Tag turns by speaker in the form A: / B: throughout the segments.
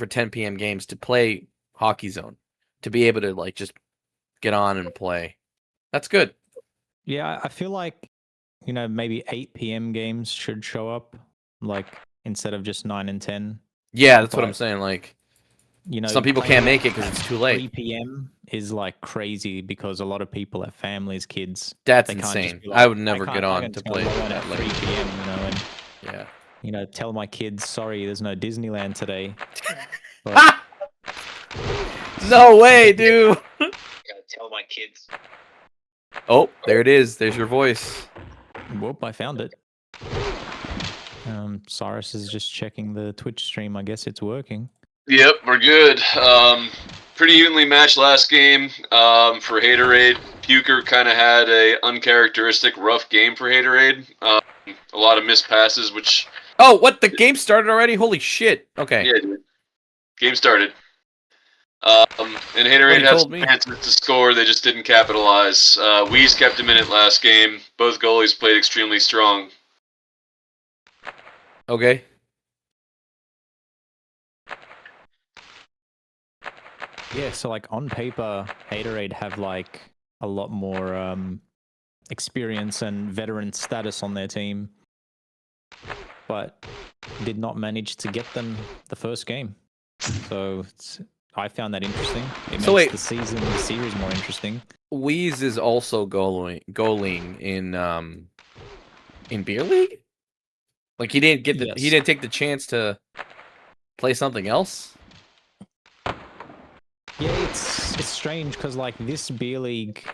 A: for 10 p.m. games to play Hockey Zone, to be able to like just get on and play. That's good.
B: Yeah, I feel like, you know, maybe 8 p.m. games should show up, like instead of just 9 and 10.
A: Yeah, that's what I'm saying. Like,
B: you know,
A: some people can't make it because it's too late.
B: 3 p.m. is like crazy because a lot of people have families, kids.
A: That's insane.
B: Like,
A: I would never get on to play
B: at 3 p.m. You know, and
A: yeah,
B: you know, tell my kids, sorry, there's no Disneyland today. But,
A: no way, dude.
C: Gotta tell my kids.
A: Oh, there it is. There's your voice.
B: Whoop, I found it. Cyris is just checking the Twitch stream. I guess it's working.
D: Yep, we're good. Pretty evenly matched last game for Haterade. Puker kind of had a uncharacteristic rough game for Haterade. A lot of missed passes, which...
A: Oh, what? The game started already? Holy shit. Okay.
D: Yeah, dude. Game started. And Haterade had some chances to score. They just didn't capitalize. Wheeze kept him in it last game. Both goalies played extremely strong.
A: Okay.
B: Yeah, so like on paper, Haterade have like a lot more experience and veteran status on their team, but did not manage to get them the first game. So I found that interesting. It makes the series more interesting.
A: Wheeze is also goaling in beer league. Like he didn't get he didn't take the chance to play something else.
B: Yeah, it's strange because like this beer league,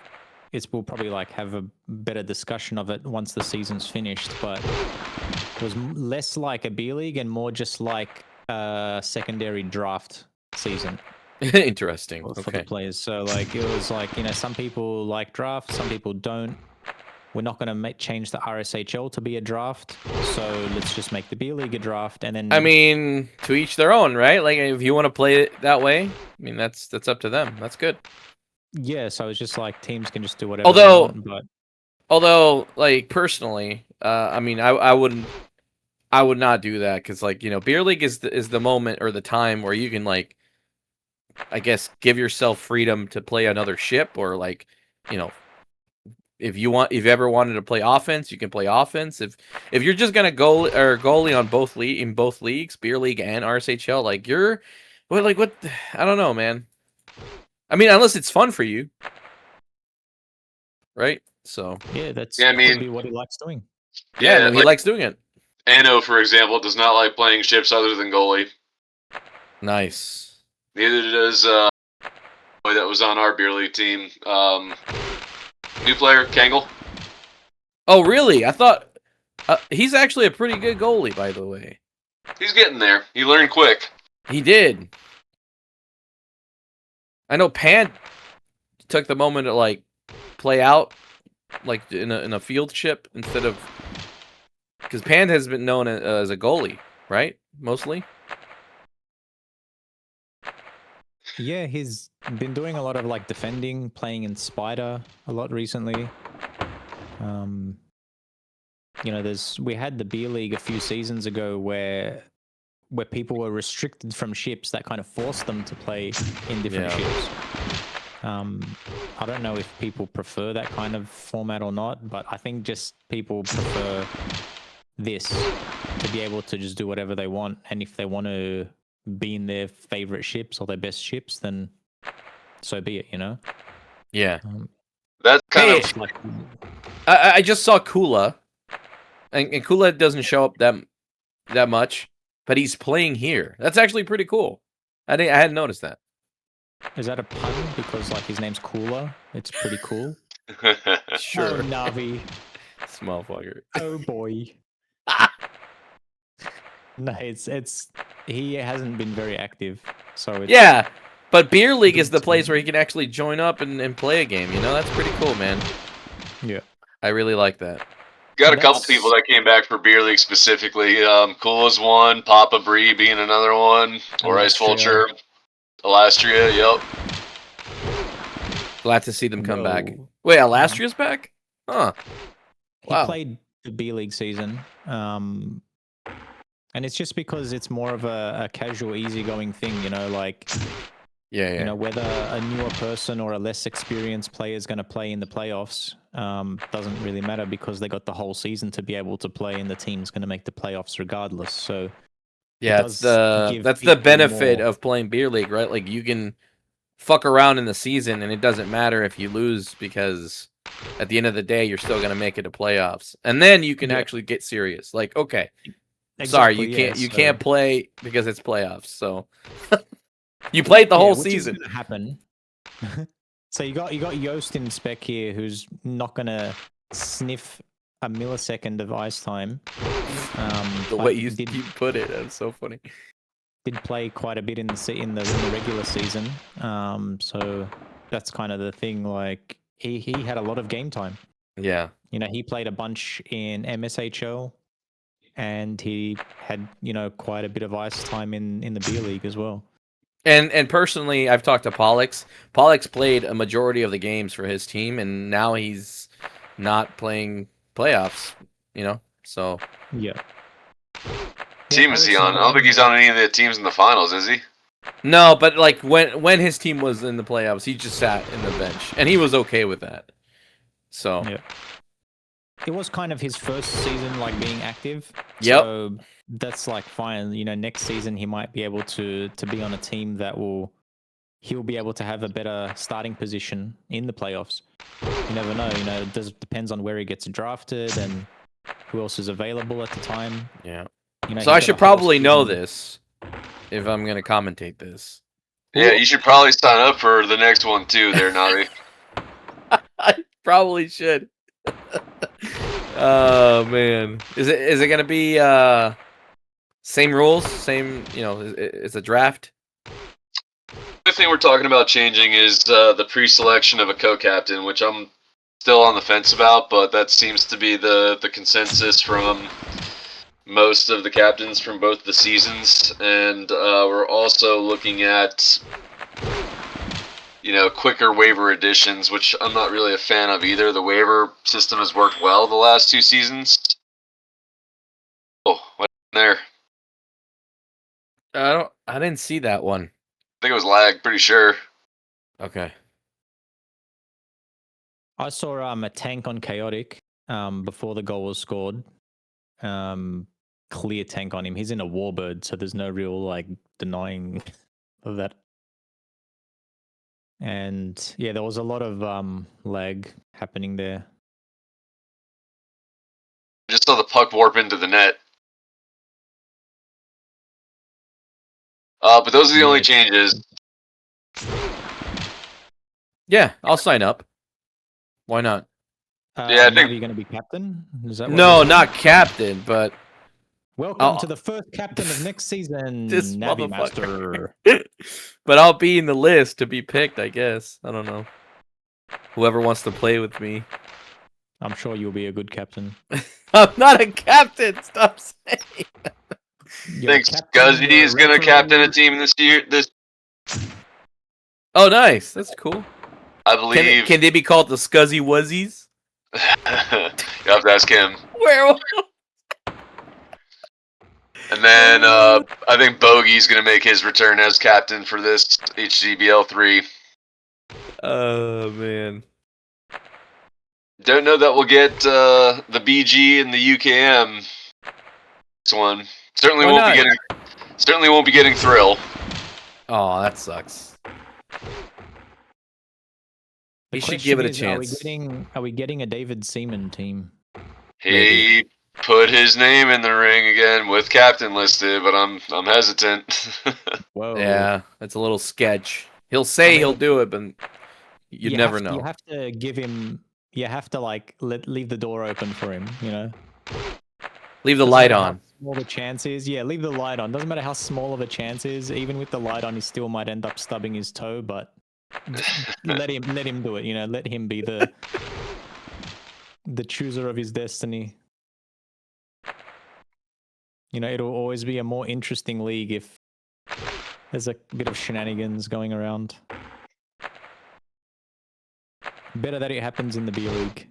B: we'll probably like have a better discussion of it once the season's finished. But it was less like a beer league and more just like a secondary draft season.
A: Interesting.
B: For the players. So like it was like, you know, some people like draft, some people don't. We're not going to change the RSHL to be a draft, so let's just make the beer league a draft, and then.
A: I mean, to each their own, right? Like if you want to play it that way, I mean that's up to them. That's good.
B: Yeah, so it's just like teams can just do whatever. They want, but
A: although, like personally, I mean, I would not do that because, like, you know, beer league is the moment or the time where you can, like, I guess, give yourself freedom to play another ship, or like, you know, if you ever wanted to play offense, you can play offense. If you're just gonna goalie on both in both leagues, beer league and RSHL, like you're, what? I don't know, man. I mean, unless it's fun for you, right? So
B: yeah, that's
D: I mean,
B: could be what he likes doing.
A: Yeah, like, he likes doing it.
D: Anno, for example, does not like playing ships other than goalie.
A: Nice.
D: Neither does boy that was on our beer league team. New player, Kangle.
A: Oh, really? I thought he's actually a pretty good goalie, by the way.
D: He's getting there. He learned quick.
A: He did. I know Pan took the moment to like play out like in a field ship instead of, because Pan has been known as a goalie, right? Mostly.
B: Yeah, he's been doing a lot of like defending, playing in Spider a lot recently. You know, we had the beer league a few seasons ago where people were restricted from ships that kind of forced them to play in different ships. I don't know if people prefer that kind of format or not, but I think just people prefer this to be able to just do whatever they want, and if they want to be in their favorite ships or their best ships, then so be it, you know?
A: Yeah.
D: That's kind of
A: like... I just saw Kula, and Kula doesn't show up that much, but he's playing here. That's actually pretty cool. I hadn't noticed that.
B: Is that a pun? Because like his name's Cooler. It's pretty cool.
A: Sure.
B: Oh, Navi.
A: Small fucker.
B: Oh boy. No, it's he hasn't been very active, so it's,
A: yeah. But beer league is the place where he can actually join up and play a game. You know, that's pretty cool, man.
B: Yeah,
A: I really like that.
D: Got a couple people that came back for beer league specifically. Cool is one, Papa Bree being another one, or Ice Vulture, Alastria. Yep.
A: Glad to see them come back. Wait, Alastria's back? Huh.
B: He played the beer league season. And it's just because it's more of a casual, easygoing thing, you know, like,
A: Yeah, yeah.
B: you know, whether a newer person or a less experienced player is going to play in the playoffs doesn't really matter because they got the whole season to be able to play and the team's going to make the playoffs regardless. So
A: Yeah,
B: does give
A: that's the
B: people
A: benefit
B: more-
A: of playing beer league, right? Like you can fuck around in the season and it doesn't matter if you lose because at the end of the day you're still gonna make it to playoffs. And then you can
B: Yeah.
A: actually get serious. Like, okay, sorry,
B: Exactly,
A: you
B: yeah,
A: can't you
B: so-
A: can't play because it's playoffs. So you played the
B: yeah,
A: whole
B: which is
A: season.
B: gonna happen. So you got Yoast in spec here, who's not gonna sniff a millisecond of ice time.
A: The
B: but
A: way you
B: did
A: put it, that's so funny.
B: play quite a bit in the regular season. So that's kind of the thing. Like he had a lot of game time.
A: Yeah.
B: You know, he played a bunch in MSHL, and he had, you know, quite a bit of ice time in the beer league as well.
A: And personally, I've talked to Pollux. Pollux played a majority of the games for his team, and now he's not playing playoffs. You know, so
B: Yeah.
D: Team is he on? I don't think he's on any of the teams in the finals, is he?
A: no, but like when his team was in the playoffs, he just sat in the bench, and he was okay with that. So
B: Yeah. It was kind of his first season, like being active.
A: Yep.
B: So that's like fine. You know, next season he might be able to be on a team that he'll be able to have a better starting position in the playoffs. You never know. You know, it depends on where he gets drafted and who else is available at the time.
A: yeah.
B: You know,
A: So I
B: he's got
A: should
B: a whole
A: probably know
B: season.
A: this if I'm gonna commentate this.
D: Yeah, you should probably sign up for the next one too, there, Navi.
A: I probably should. Oh man, is it gonna be same rules, same, you know, it's a draft?
D: The thing we're talking about changing is the pre-selection of a co-captain, which I'm still on the fence about, but that seems to be the consensus from most of the captains from both the seasons. And we're also looking at, you know, quicker waiver additions, which I'm not really a fan of either. The waiver system has worked well the last 2 seasons. Oh, what there?
A: I didn't see that one.
D: I think it was lag, pretty sure.
A: Okay.
B: I saw a tank on chaotic before the goal was scored. Clear tank on him. He's in a warbird, so there's no real like denying of that. And yeah, there was a lot of lag happening there.
D: I just saw the puck warp into the net. But those are the only changes.
A: Yeah, I'll sign up. Why not?
D: Yeah, I think-
B: Navi, you going to be captain? Is that what
A: No,
B: you're saying?
A: not captain, but
B: Welcome to the first captain of next season,
A: this
B: Navi
A: motherfucker.
B: Master.
A: But I'll be in the list to be picked, I guess. I don't know. Whoever wants to play with me.
B: I'm sure you'll be a good captain.
A: I'm not a captain. Stop saying.
B: You're a
D: Thanks,
B: captain,
D: Guzzy
B: you're a
D: is going to
B: referee.
D: captain a team this year. This,
A: Oh, nice. That's cool.
D: I believe.
A: Can they be called the Scuzzy Wuzzies?
D: You have to ask him.
A: Where?
D: And then I think Bogey's going to make his return as captain for this HDBL3.
A: Oh man.
D: Don't know that we'll get the BG and the UKM. This one certainly
A: Why
D: won't
A: not?
D: be getting. Certainly won't be getting Thrill.
A: Oh, that sucks.
B: The
A: He should give it a
B: question is,
A: chance.
B: Are we getting a David Seaman team?
D: He put his name in the ring again with captain listed, but I'm hesitant.
B: Whoa.
A: Yeah, it's a little sketch. He'll say
B: mean,
A: he'll do it, but you never know.
B: You have to give him. You have to like leave the door open for him. You know.
A: Leave the
B: Doesn't
A: light
B: matter how
A: on.
B: small the chance is. Yeah, leave the light on. Doesn't matter how small of a chance is. Even with the light on, he still might end up stubbing his toe. But let him do it. You know, let him be the chooser of his destiny. You know, it'll always be a more interesting league if there's a bit of shenanigans going around. Better that it happens in the B League.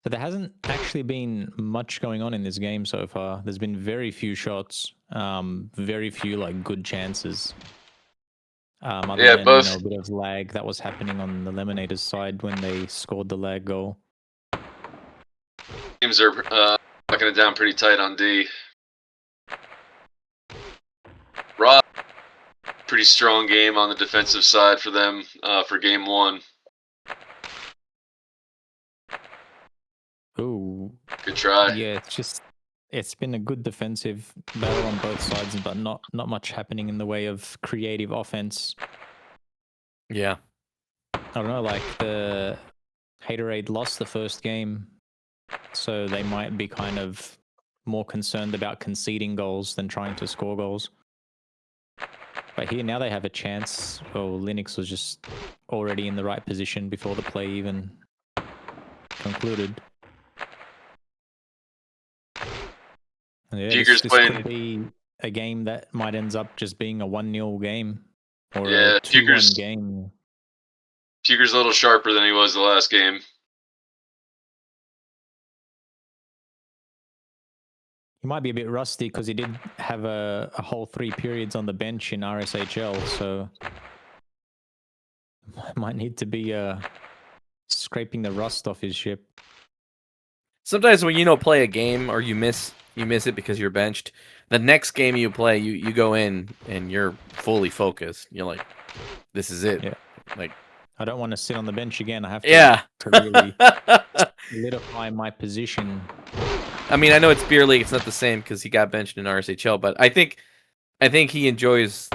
B: So there hasn't actually been much going on in this game so far. There's been very few shots, very few like good chances. Other
D: Yeah,
B: than
D: both
B: a bit of lag that was happening on the Lemonators side when they scored the lag goal.
D: teams are locking it down pretty tight on D. Rob, pretty strong game on the defensive side for them for game 1.
B: Ooh,
D: Good try.
B: yeah, it's been a good defensive battle on both sides, but not much happening in the way of creative offense.
A: Yeah.
B: I don't know, like the Haterade lost the first game, so they might be kind of more concerned about conceding goals than trying to score goals. But here now they have a chance. Oh, Linux was just already in the right position before the play even concluded. Yeah,
D: Puker's
B: this
D: playing-
B: could be a game that might ends up just being a 1-0 game or
D: Yeah,
B: a 2-1
D: Puker's-
B: game.
D: Puker's a little sharper than he was the last game.
B: He might be a bit rusty because he did have a whole 3 periods on the bench in RSHL, so might need to be scraping the rust off his ship.
A: Sometimes when you play a game or you miss it because you're benched, the next game you play, you go in and you're fully focused. You're like, this is it.
B: Yeah.
A: Like,
B: I don't want to sit on the bench again. I have to,
A: yeah.
B: to really solidify my position.
A: I mean, I know it's beer league; it's not the same because he got benched in RSHL. But I think he enjoys,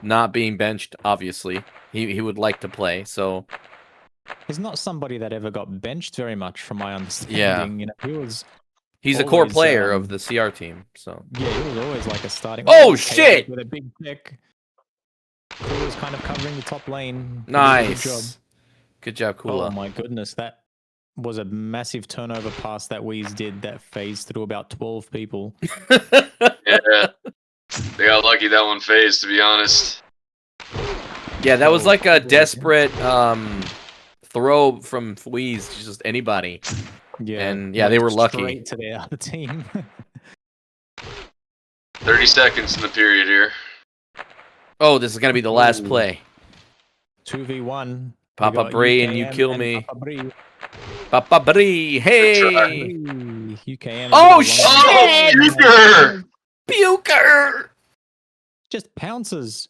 A: not being benched. Obviously, he would like to play. So
B: He's not somebody that ever got benched very much, from my understanding.
A: Yeah. He's a core
B: always,
A: player of the CR team. So
B: yeah, he was always like a starting.
A: Oh,
B: okay,
A: shit!
B: With a big pick. He was kind of covering the top lane. He did a
A: nice.
B: Good job.
A: Good job,
B: Oh
A: Kula.
B: my goodness, that was a massive turnover pass that Weeze did that phased through about 12 people.
D: Yeah. They got lucky that one phased, to be honest.
A: Yeah, that was
B: Oh,
A: like a
B: boy.
A: desperate throw from Wheeze, just anybody.
B: Yeah,
A: And, yeah, they were lucky.
B: Straight to their other team.
D: 30 seconds in the period here.
A: Oh, this is gonna be the last
B: Ooh.
A: play.
B: 2v1.
A: Papa Bree and you
B: UKM
A: kill me.
B: Papa Bree.
A: Papa Bree, hey!
B: UKM.
A: Oh,
D: Oh,
A: shit!
D: Puker!
A: Puker!
B: Just pounces.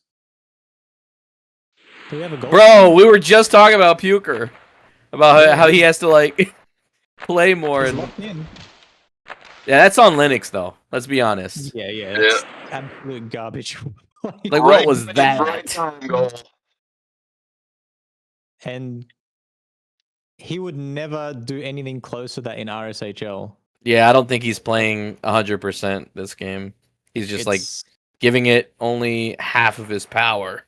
B: Do we have a goal?
A: Bro, we were just talking about Puker. About how he has to, like, play more.
B: He's
A: And...
B: locked in.
A: Yeah, that's on Linux, though. Let's be honest.
B: Yeah, it's absolute garbage.
A: Like, what was that?
D: Right time goal.
B: And he would never do anything close to that in RSHL.
A: Yeah, I don't think he's playing 100% this game. He's just, like,
B: It's-
A: giving it only half of his power.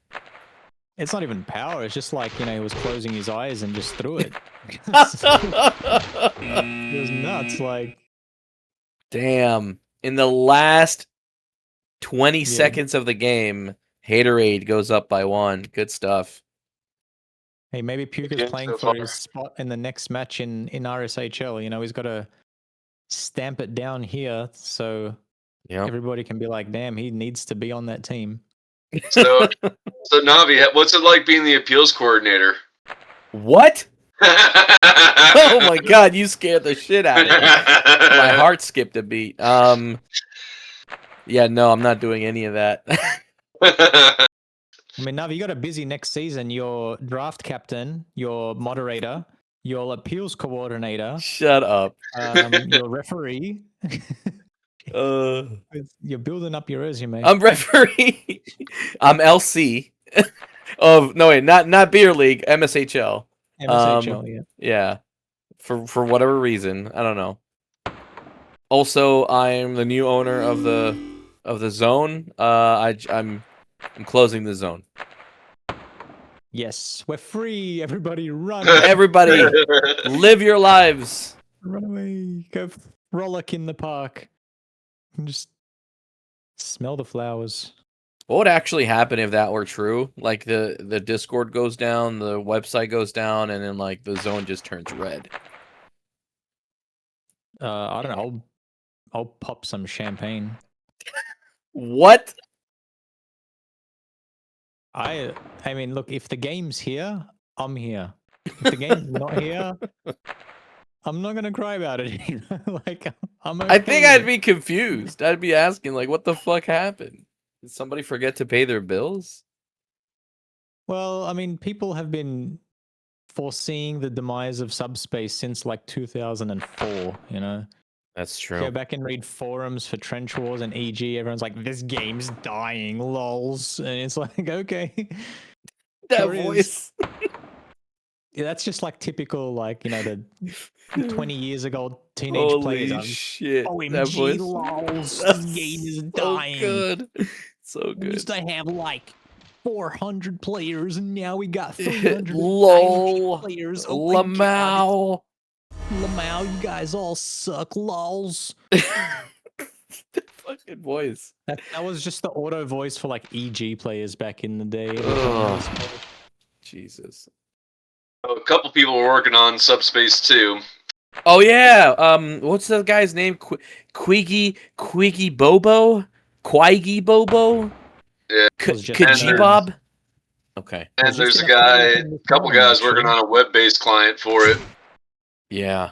B: It's not even power. It's just like, he was closing his eyes and just threw it. It was nuts. Like,
A: Damn. In the last 20
B: Yeah.
A: seconds of the game, Haterade goes up by 1. Good stuff.
B: hey, maybe Puker's
D: game
B: playing
D: so
B: for
D: far.
B: his spot in the next match in RSHL. He's got to stamp it down here so
A: Yeah.
B: everybody can be like, damn, he needs to be on that team.
D: So Navi, what's it like being the appeals coordinator?
A: What? Oh my god, you scared the shit out of me. My heart skipped a beat. Yeah, no, I'm not doing any of that.
B: I mean, Navi, you got a busy next season. Your draft captain, your moderator, your appeals coordinator,
A: Shut up.
B: your referee. You're building up your resume.
A: I'm referee. I'm LC. Not beer league, MSHL.
B: MSHL, yeah.
A: Yeah. For whatever reason, I don't know. Also, I'm the new owner of the zone. I'm closing the zone.
B: Yes, we're free. Everybody run.
A: Everybody, live your lives.
B: Run away. Go frolic in the park. And just smell the flowers.
A: What would actually happen if that were true? Like the Discord goes down, the website goes down, and then like the zone just turns red.
B: I don't know. I'll pop some champagne.
A: What?
B: I mean, look, if the game's here, I'm here. If the game's not here, I'm not gonna cry about it either. Like, I'm okay
A: I think
B: with
A: I'd
B: it.
A: be confused. I'd be asking like, what the fuck happened? Did somebody forget to pay their bills?
B: Well, I mean, people have been foreseeing the demise of subspace since like 2004, you know?
A: That's
B: Go
A: true.
B: back and read forums for Trench Wars and EG. Everyone's like, this game's dying, lols. And it's like, okay.
A: That
B: sure is.
A: voice.
B: Yeah, that's just like typical, like, you know, the 20 years ago teenage players.
A: Holy shit. That
B: OMG,
A: voice.
B: lols.
A: That's
B: This game is
A: so
B: dying.
A: good. So
B: We used
A: good.
B: to have like 400 players, and now we got 300
A: Lol.
B: players. Oh my god.
A: Lamau.
B: Lamau, you guys all suck, lols.
A: The fucking voice.
B: That was just the auto voice for like EG players back in the day.
A: Ugh. Jesus.
D: A couple people were working on Subspace 2.
A: Oh yeah. What's the guy's name? Quiggy Bobo? Quiggy Bobo?
D: Yeah.
B: Was just
A: Kajibob? Okay.
D: And
B: just
D: there's a
B: gonna
D: guy,
B: put it in
D: couple
B: the
D: guys
B: forum,
D: working
B: actually.
D: on a web-based client for it.
A: Yeah.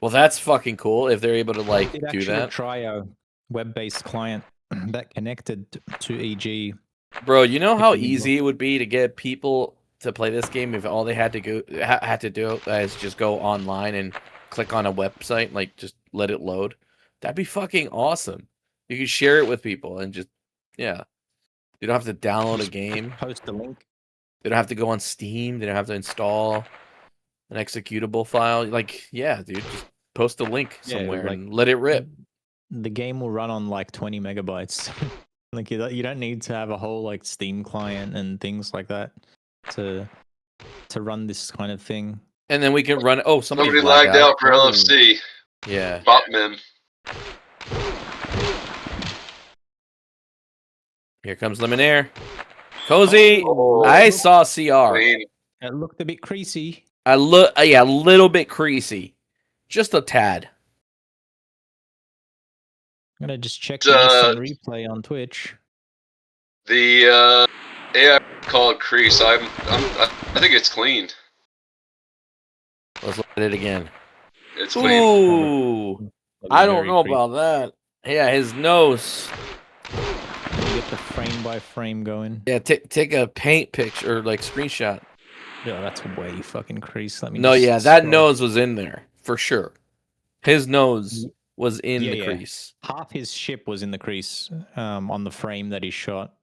A: Well, that's fucking cool if they're able to like
B: Did
A: do
B: actually
A: that.
B: try a web-based client that connected to EG.
A: Bro, you know how
B: If you
A: easy it would be to get people to play this game if all they had to do is just go online and click on a website, like just let it load. That'd be fucking awesome. You could share it with people and just yeah. You don't have to download a game.
B: Post the link.
A: They don't have to go on Steam. They don't have to install an executable file. Like, yeah, dude, just post a link
B: Yeah,
A: somewhere
B: like-
A: and let it rip.
B: The game will run on like 20 megabytes. Like you don't need to have a whole like Steam client and things like that to run this kind of thing.
A: And then we can run. Oh,
D: Somebody lagged out for LFC.
A: Yeah.
D: Botman.
A: Here comes Lemonair. Cozy.
D: Oh,
A: I saw CR.
D: clean.
B: It looked a bit creasy.
A: I look. Yeah, a little bit creasy, just a tad.
B: I'm gonna just check the instant replay on Twitch.
D: The AI called crease. I think it's clean.
A: Let's look at it again.
D: It's clean.
A: Ooh, I don't know about that. Yeah, his nose.
B: Let me get the frame by frame going.
A: Yeah, take a paint picture, or like screenshot.
B: Yeah, that's way fucking crease. Let me.
A: No,
B: just
A: yeah, that
B: scroll.
A: nose was in there for sure. His nose was in
B: Yeah,
A: the
B: yeah.
A: crease.
B: Half his ship was in the crease on the frame that he shot.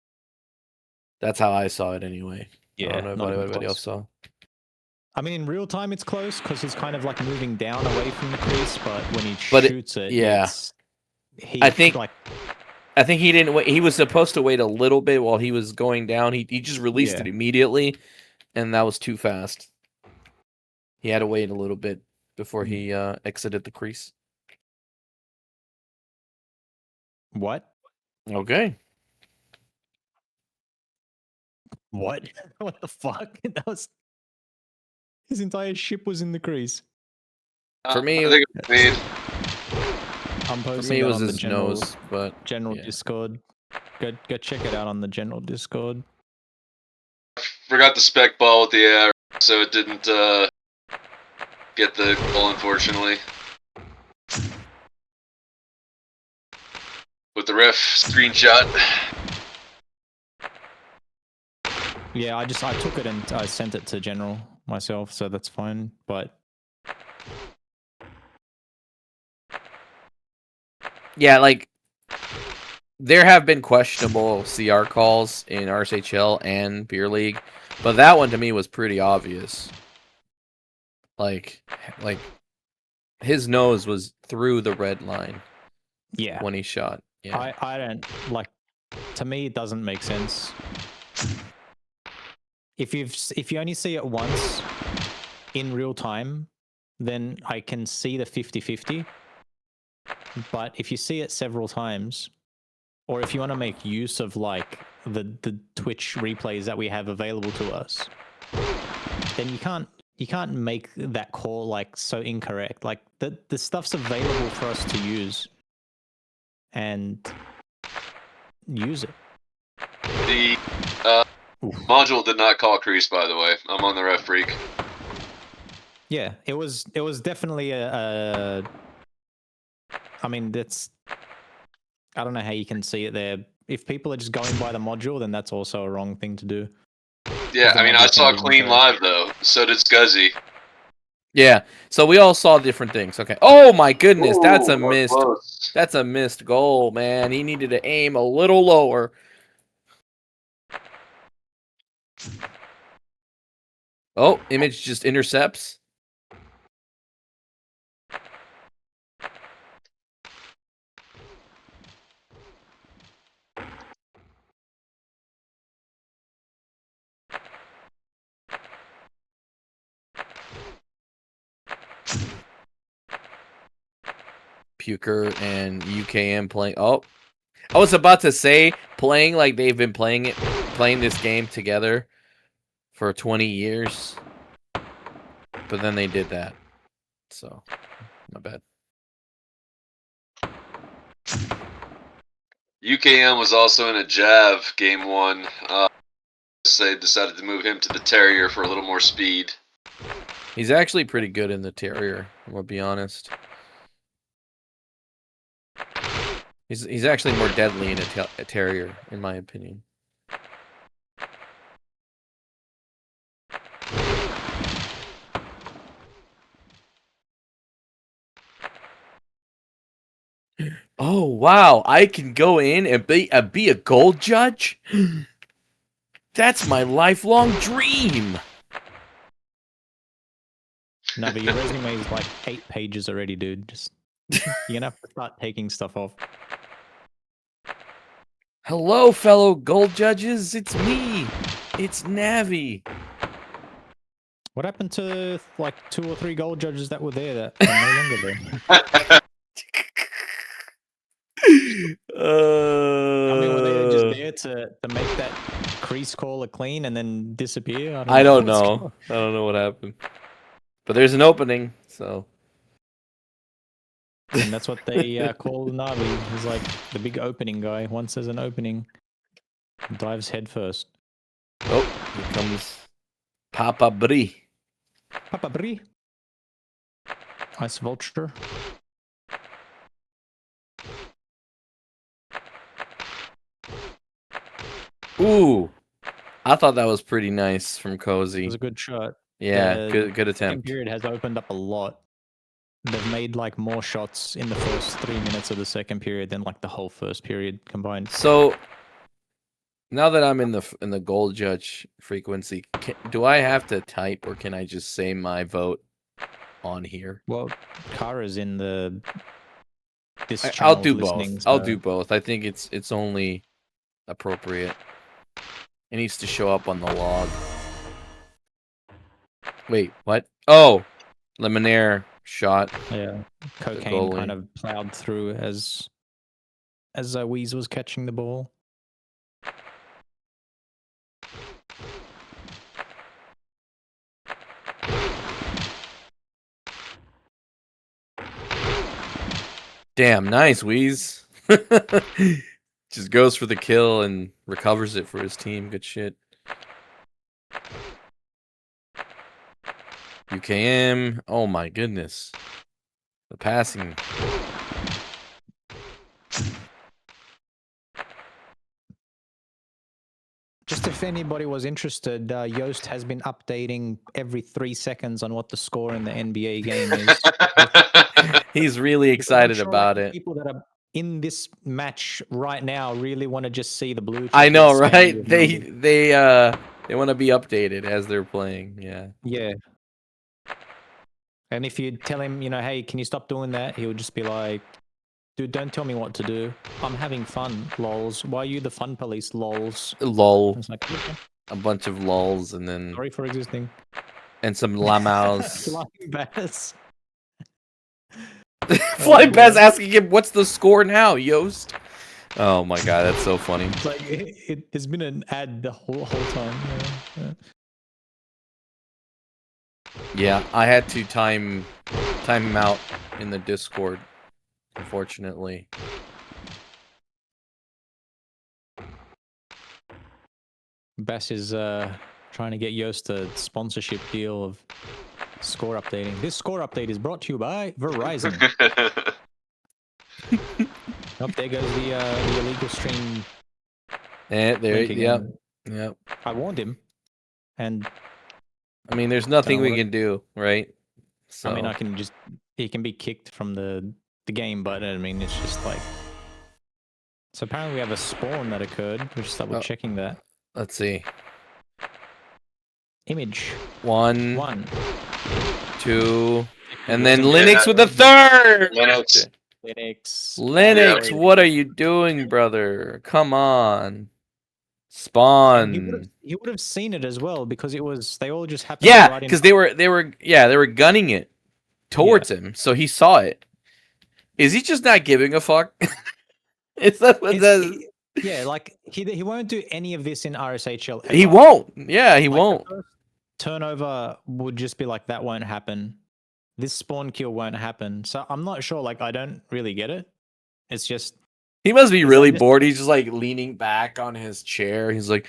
A: That's how I saw it anyway.
B: Yeah,
A: I don't know
B: not
A: if
B: even
A: anybody
B: close.
A: else saw.
B: I mean, in real time, it's close because he's kind of like moving down away from the crease, but when he
A: But
B: shoots it,
A: yeah. I think he didn't wait. He was supposed to wait a little bit while he was going down. He just released it immediately, and that was too fast. He had to wait a little bit before he exited the crease.
B: What?
A: Okay.
B: What? What the fuck? That was his entire ship was in the crease.
A: For me,
D: I think it's clean.
B: I'm
A: For
B: posting
A: me, it
B: that
A: was
B: on the
A: his
B: general
A: nose, but yeah.
B: Discord. Go check it out on the general Discord.
D: Forgot the spec ball with the AI, so it didn't get the goal, unfortunately. With the ref screenshot.
B: Yeah, I took it and I sent it to general myself, so that's fine. But
A: yeah, like there have been questionable CR calls in RSHL and Beer League, but that one to me was pretty obvious. Like his nose was through the red line
B: yeah,
A: when he shot. Yeah.
B: I don't like. To me, it doesn't make sense. If you only see it once in real time, then I can see the 50-50. But if you see it several times, or if you want to make use of like the Twitch replays that we have available to us, then you can't make that call like so incorrect. Like the stuff's available for us to use and use it.
D: The module did not call crease, by the way. I'm on the ref freak.
B: Yeah, it was definitely a I mean, that's, I don't know how you can see it there. If people are just going by the module, then that's also a wrong thing to do.
D: Yeah,
B: the
D: I mean, I
B: module
D: saw
B: can be
D: clean
B: incorrect.
D: live though. So did Scuzzy.
A: Yeah. So we all saw different things. Okay. Oh my goodness, that's a
D: Ooh, that was
A: missed.
D: close.
A: That's a missed goal, man. He needed to aim a little lower. Oh, image just intercepts. Puker and UKM playing. Oh, I was about to say playing like they've been playing this game together for 20 years, but then they did that. So, my bad.
D: UKM was also in a Jav game 1. They decided to move him to the Terrier for a little more speed.
A: He's actually pretty good in the Terrier, I'll be honest. He's actually more deadly in a Terrier, in my opinion. Oh wow! I can go in and be a gold judge. That's my lifelong dream.
B: Navi, your resume is like 8 pages already, dude. Just you're gonna have to start taking stuff off.
A: Hello, fellow gold judges. It's me. It's Navi.
B: What happened to like 2 or 3 gold judges that were there that are no longer there? I mean, were they just there to make that crease call a clean and then disappear?
A: I don't
B: what's
A: know.
B: going-
A: I don't know what happened. But there's an opening, so.
B: And that's what they call Navi. He's like the big opening guy. Once there's an opening, dives head first.
A: Oh, here comes Papa Brie.
B: Papa Brie. Ice Vulture.
A: Ooh, I thought that was pretty nice from
B: It
A: Cozy.
B: was a good shot.
A: Yeah,
B: The
A: good
B: second
A: attempt.
B: period has opened up a lot. They've made like more shots in the first 3 minutes of the second period than like the whole first period combined.
A: So now that I'm in the gold judge frequency, do I have to type or can I just say my vote on here?
B: Well, Kara's in this
A: I'll
B: channel
A: do
B: listening.
A: both. I'll
B: so-
A: do both. I think it's only appropriate. It needs to show up on the log. Wait, what? Oh, Lemonade shot.
B: Yeah, cocaine
A: goalie.
B: kind of plowed through as Weeze was catching the ball.
A: Damn, nice, Wheeze. Just goes for the kill and recovers it for his team. Good shit. UKM. Oh my goodness. The passing.
B: Just if anybody was interested, Yoast has been updating every 3 seconds on what the score in the NBA game is.
A: He's really
B: Because I'm
A: excited
B: sure,
A: about
B: like,
A: it.
B: People that are in this match right now really want to just see the blue.
A: I know,
B: chickens
A: right?
B: spammed with
A: They
B: numbers.
A: want to be updated as they're playing. Yeah.
B: Yeah. And if you tell him, hey, can you stop doing that? He'll just be like, dude, don't tell me what to do. I'm having fun, lols. Why are you the fun police, lols?
A: Lol.
B: It's like, okay,
A: A bunch of lulls and then
B: sorry for existing.
A: and some llamaus.
B: Flying bass.
A: Flying
B: boy.
A: past asking him, what's the score now, Yost? Oh my god, that's so funny.
B: It's like it's been an ad the whole time. Yeah.
A: Yeah, I had to time him out in the Discord, unfortunately.
B: Bass is trying to get Yost a sponsorship deal of score updating. This score update is brought to you by Verizon. Oh, there goes the illegal stream.
A: There,
B: link
A: yep,
B: again.
A: yep.
B: I warned him, and
A: I mean, there's nothing we
B: what-
A: can do, right? So
B: I mean, he can be kicked from the game, but I mean, it's just like. So apparently we have a spawn that occurred. We're just double checking that.
A: let's see.
B: Image.
A: 1, 2, and
B: Yeah.
A: then Linux with the third.
D: Linux.
A: Linux, what are you doing, brother? Come on. Spawn.
B: He would have seen it as well because they all just happened.
A: Yeah,
B: right in
A: because they were gunning it towards him, so he saw it. Is he just not giving a fuck? Is that what that is?
B: Yeah, like he won't do any of this in RSHL. Ever.
A: He won't. Yeah, he won't.
B: The first turnover would just be like that won't happen. This spawn kill won't happen. So I'm not sure. Like I don't really get it. It's just
A: He must be really
B: just-
A: bored. He's just like leaning back on his chair. He's like,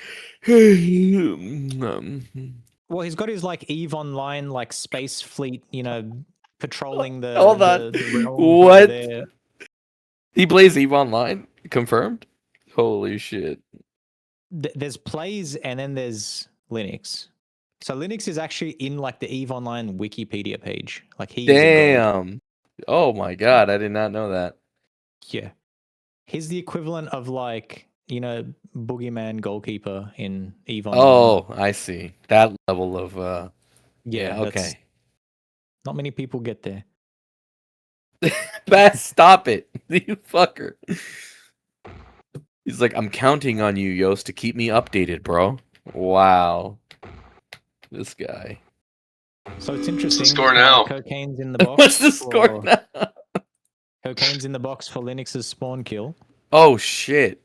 B: well, he's got his like Eve Online like space fleet, patrolling the.
A: Hold on.
B: the realm
A: What?
B: there.
A: He plays Eve Online? Confirmed? Holy shit.
B: There's plays and then there's Linux. So Linux is actually in like the Eve Online Wikipedia page. Like he's
A: Damn. Oh my god, I did not know that.
B: Yeah. He's the equivalent of like, Boogeyman goalkeeper in Eve Online.
A: Oh, I see. That level of yeah,
B: that's-
A: okay.
B: Not many people get there.
A: Bass, stop it. You fucker. He's like, I'm counting on you, Yost, to keep me updated, bro. Wow. This guy.
B: So it's interesting.
D: score now?
B: Cocaine's in the box.
A: What's the score now?
B: Cocaine's in the box for Linux's spawn kill.
A: Oh shit.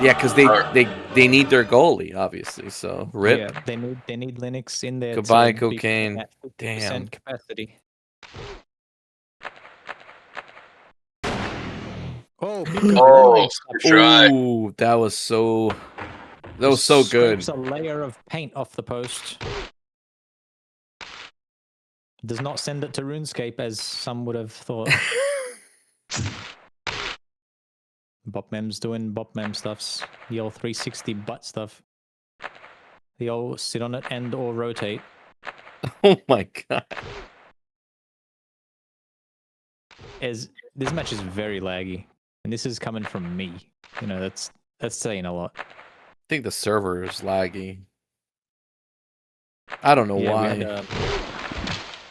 A: Yeah, because they need their goalie, obviously. So rip.
B: Yeah, they need Linux in there.
A: Goodbye,
B: to be
A: Cocaine.
B: at 50%
A: Damn.
B: capacity. Oh,
D: Oh, good try.
A: Ooh, that was so good.
B: Scrapes a layer of paint off the post. Does not send it to RuneScape as some would have thought. Bopmem's doing Bopmem stuffs. The old 360 butt stuff. The old sit on it and or rotate.
A: Oh my god.
B: This match is very laggy. And this is coming from me. That's saying a lot.
A: I think the server is laggy. I don't know why.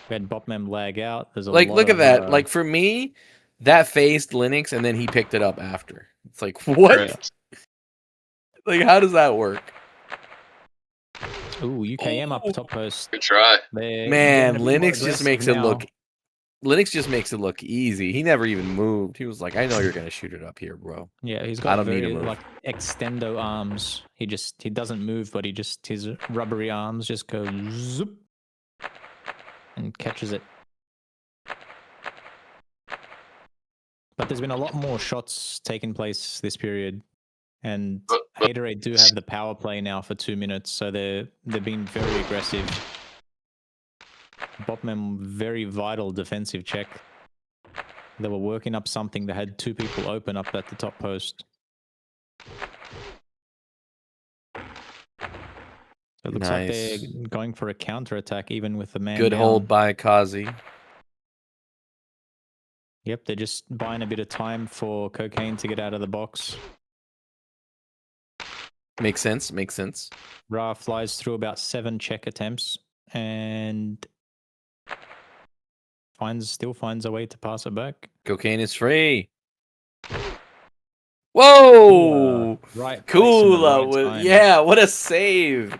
B: We had Bopmem lag out. There's a
A: Like,
B: lot
A: look at
B: of,
A: that. Like, for me, that phased Linux, and then he picked it up after. It's like, what?
D: Right.
A: Like, how does that work?
B: Ooh, UKM up top post.
D: Good try.
B: They're
A: Man,
B: getting a bit more
A: Linux just
B: aggressive
A: makes it
B: now.
A: look. Linux just makes it look easy. He never even moved. He was like, "I know you're gonna shoot it up here, bro."
B: Yeah, he's
A: I
B: got
A: don't need
B: very
A: to move.
B: like extendo arms. He doesn't move, but his rubbery arms just go zoop and catches it. But there's been a lot more shots taking place this period, and Haterade do have the power play now for 2 minutes, so they've been very aggressive. Bopmem, very vital defensive check. They were working up something. They had 2 people open up at the top post. So it looks like they're
A: Nice.
B: going for a counter attack, even with the man.
A: Good
B: down.
A: hold by Kazi.
B: Yep, they're just buying a bit of time for Cocaine to get out of the box.
A: Makes sense. Makes sense.
B: Ra flies through about 7 check attempts and still finds a way to pass it back.
A: Cocaine is free. Whoa!
B: Right.
A: Cool.
B: Place in the right time.
A: Yeah, what a save.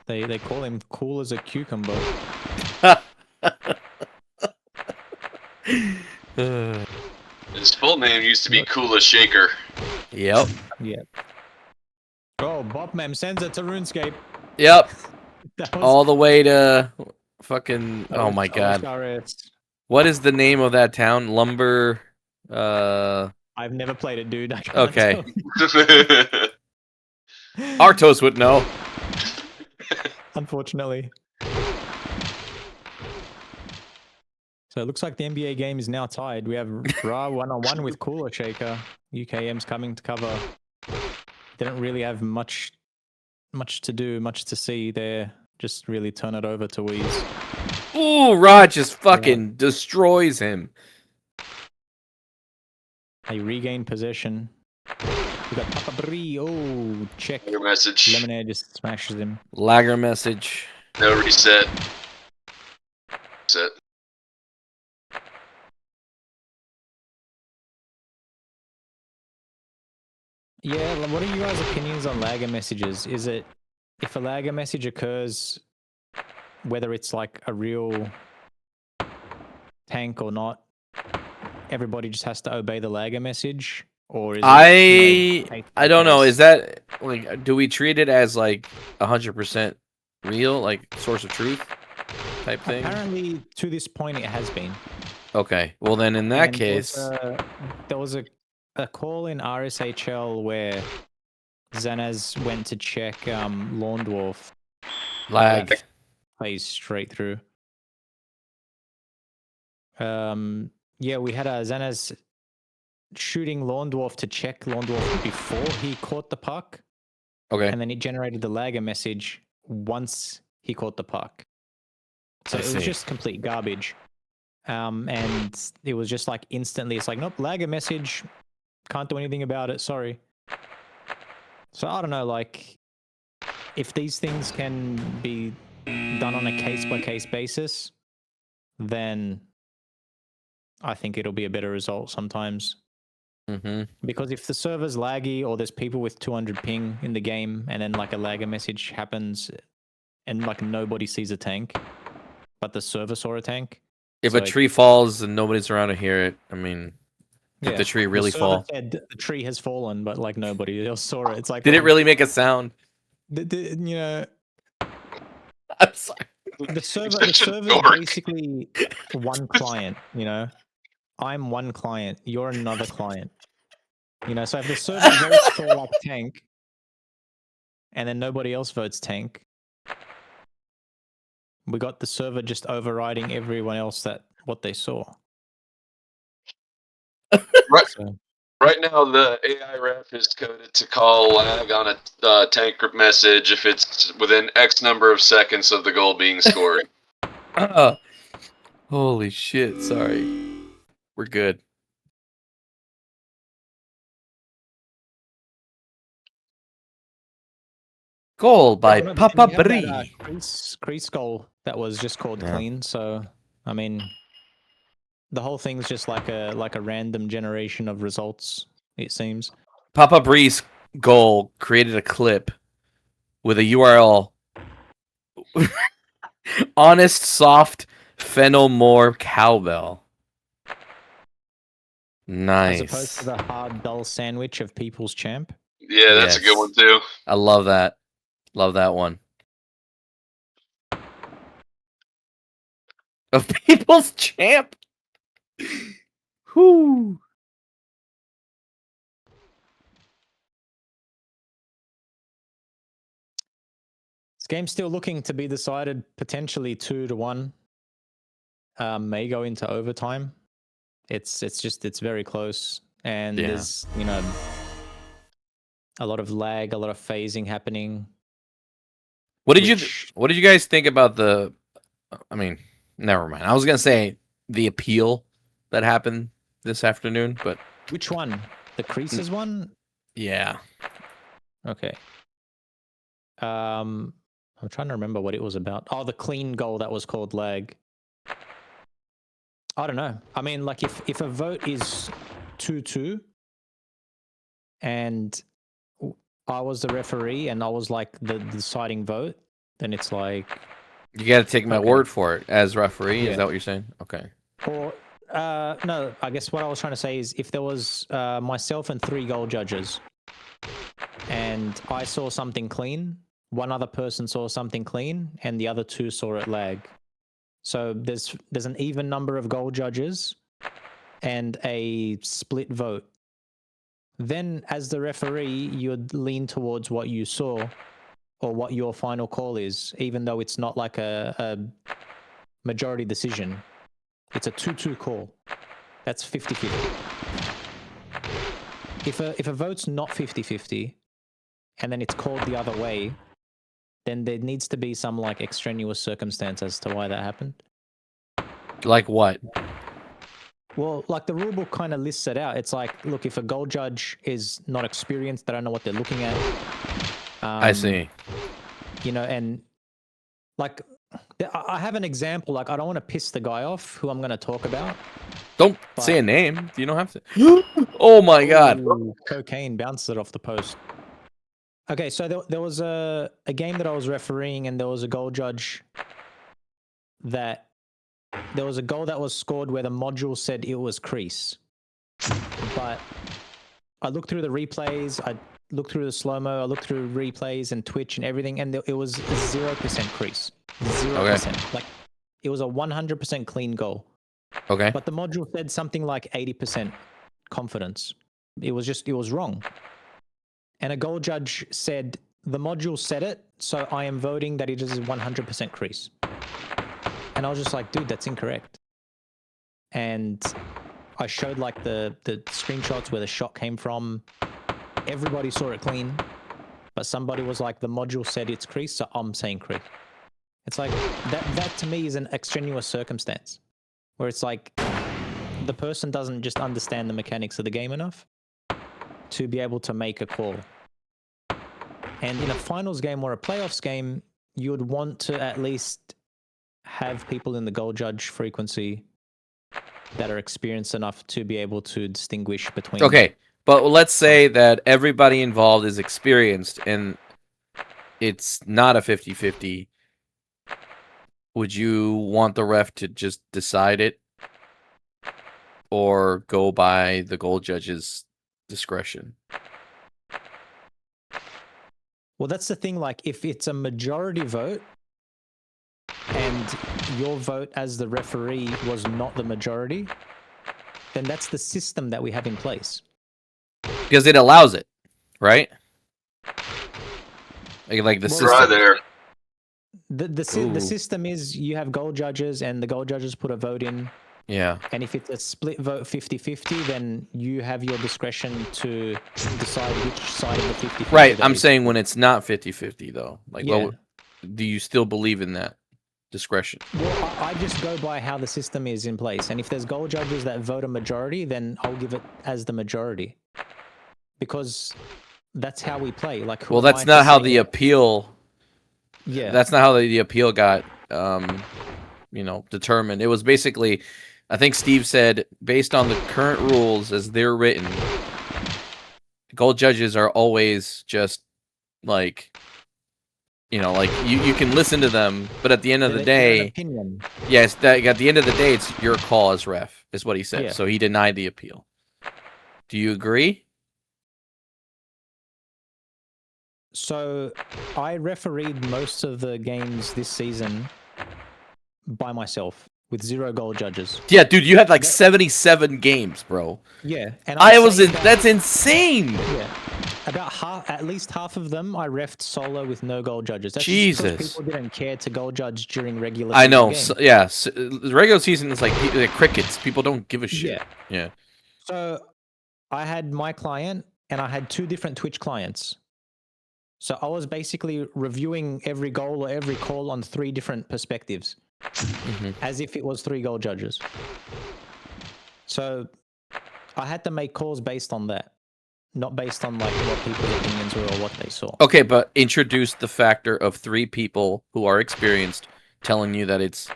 B: They call him cool as a cucumber.
D: His full name used to be Kula Shaker.
A: Yep.
B: Yeah. Oh, Bobmem sends it to RuneScape.
A: Yep.
B: That was
A: All the way to fucking.
B: that
A: Oh
B: was-
A: my
B: that was
A: god.
B: Cyris.
A: What is the name of that town? Lumber.
B: I've never played it, dude. I can't
A: Okay.
B: tell you.
A: Artos would know.
B: Unfortunately. So it looks like the NBA game is now tied. We have Ra 1-on-1 with Cooler Shaker. UKM's coming to cover. Didn't really have much to do, much to see there. Just really turn it over to Weeze.
A: Ooh, Rod just fucking destroys him.
B: They regain possession. We got Papa Brie. Oh, check.
D: Your message.
B: Lemonade just smashes him.
A: Lagger message.
D: No reset. Set.
B: Yeah, what are you guys' opinions on lagger messages? Is it, if a lagger message occurs, whether it's like a real tank or not, everybody just has to obey the lagger message? Or is it
A: I don't know. Is that like, do we treat it as like 100% real, like source of truth type thing?
B: Apparently, to this point, it has been.
A: Okay. Well, then in that
B: And
A: case,
B: there was a call in RSHL where Zanaz went to check Lawn Dwarf.
A: lag.
B: Plays straight through. Yeah, we had a Zanaz shooting Lawn Dwarf to check Lawn Dwarf before he caught the puck,
A: Okay.
B: and then he generated the lagger message once he caught the puck. So
A: I
B: it was
A: see.
B: just complete garbage. And it was just like instantly, it's like, nope, lagger message, can't do anything about it, sorry. So I don't know, like, if these things can be done on a case-by-case basis, then I think it'll be a better result sometimes.
A: Mm-hmm.
B: Because if the server's laggy or there's people with 200 ping in the game and then like a lagger message happens and like nobody sees a tank, but the server saw a tank.
A: If
B: so
A: a tree falls and nobody's around to hear it, I mean, did
B: yeah,
A: the tree really
B: server
A: fall?
B: said the tree has fallen, but like nobody else saw it. It's like,
A: Did it
B: well,
A: really make a sound?
B: you know,
A: I'm sorry.
B: the server
D: Such a
B: is
D: dork.
B: basically one client, you know. I'm one client, you're another client. You know, so if the server votes for like tank and then nobody else votes tank, we got the server just overriding everyone else that what they saw.
D: Right.
B: So,
D: Right now, the AI ref is coded to call lag on a tank message if it's within X number of seconds of the goal being scored.
A: Holy shit, sorry. We're good. Goal by
B: well, no,
A: Papa
B: we had that,
A: Brie.
B: crease goal that was just called
A: Yeah.
B: clean. So I mean, the whole thing's just like a random generation of results. It seems.
A: Papa Brie's goal created a clip with a URL. Honest, soft, Fenelmore cowbell. Nice.
B: As opposed to the hard, dull sandwich of People's Champ.
D: Yeah, that's a good
A: Yes.
D: one too.
A: I love that. Love that one. Of People's Champ. Whoo.
B: This game's still looking to be decided potentially 2-1. May go into overtime. It's very close, and
A: Yeah.
B: there's, you know, a lot of lag, a lot of phasing happening.
A: What did
B: which-
A: what did you guys think about the, I mean, never mind. I was going to say the appeal that happened this afternoon, but
B: Which one? The creases one?
A: yeah.
B: Okay. I'm trying to remember what it was about. Oh, the clean goal that was called lag. I don't know. I mean, like if a vote is 2-2 and I was the referee and I was like the deciding vote, then it's like,
A: You got to take my
B: Okay.
A: word for it as referee.
B: Yeah.
A: Is that what you're saying? Okay.
B: or No, I guess what I was trying to say is if there was myself and 3 goal judges, and I saw something clean, one other person saw something clean, and the other 2 saw it lag. So there's an even number of goal judges and a split vote. Then, as the referee, you'd lean towards what you saw or what your final call is, even though it's not like a majority decision. It's a 2-2 call. That's 50-50. If a vote's not 50-50 and then it's called the other way, then there needs to be some like extraneous circumstance as to why that happened.
A: Like what?
B: Well, like the rulebook kind of lists it out. It's like, look, if a goal judge is not experienced, they don't know what they're looking at.
A: I see.
B: You know, and like I have an example. Like I don't want to piss the guy off who I'm going to talk about.
A: Don't say a name. You don't have to. Oh my god.
B: Ooh, cocaine bounced it off the post. Okay, so there was a game that I was refereeing, and there was a goal judge that there was a goal that was scored where the module said it was crease. But I looked through the replays, I looked through the slow-mo, I looked through replays and Twitch and everything, and it was a 0% crease. 0%.
A: Okay.
B: Like, it was a 100% clean goal.
A: Okay.
B: But the module said something like 80% confidence. It was wrong. And a goal judge said, the module said it, so I am voting that it is 100% crease. And I was just like, dude, that's incorrect. And I showed like the screenshots where the shot came from. Everybody saw it clean, but somebody was like, the module said it's crease, so I'm saying crease. It's like, that to me is an extraneous circumstance where it's like the person doesn't just understand the mechanics of the game enough to be able to make a call. And in a finals game or a playoffs game, you would want to at least have people in the goal judge frequency that are experienced enough to be able to distinguish between.
A: Okay, but let's say that everybody involved is experienced and it's not a 50-50. Would you want the ref to just decide it or go by the goal judge's discretion?
B: Well, that's the thing. Like, if it's a majority vote and your vote as the referee was not the majority, then that's the system that we have in place.
A: Because it allows it, right? Like the system.
D: Right there.
B: The system is you have goal judges and the goal judges put a vote in.
A: Yeah.
B: And if it's a split vote 50-50, then you have your discretion to decide which side of the 50-50.
A: Right. I'm saying when it's not 50-50 though. Like,
B: yeah.
A: Do you still believe in that discretion?
B: Well, I just go by how the system is in place. And if there's goal judges that vote a majority, then I'll give it as the majority. Because that's how we play. Like,
A: well, that's not how the appeal...
B: Yeah.
A: That's not how the appeal got, determined. It was basically, I think Steve said, based on the current rules as they're written, goal judges are always just like, like you can listen to them, but at the end of the day, yes, at the end of the day, it's your call as ref, is what he said.
B: Yeah.
A: So he denied the appeal. Do you agree?
B: So I refereed most of the games this season by myself with 0 goal judges.
A: Yeah, dude, you had like 77 games, bro.
B: Yeah, and
A: that's insane.
B: Yeah, at least half of them I refed solo with no goal judges. That's
A: Jesus,
B: just people didn't care to goal judge during regular.
A: I know.
B: Games.
A: So, yeah, the regular season is like crickets. People don't give a shit. Yeah.
B: So I had my client, and I had 2 different Twitch clients. So I was basically reviewing every goal or every call on 3 different perspectives, as if it was 3 goal judges. So I had to make calls based on that, not based on like what people's opinions were or what they saw.
A: Okay, but introduce the factor of 3 people who are experienced telling you that it's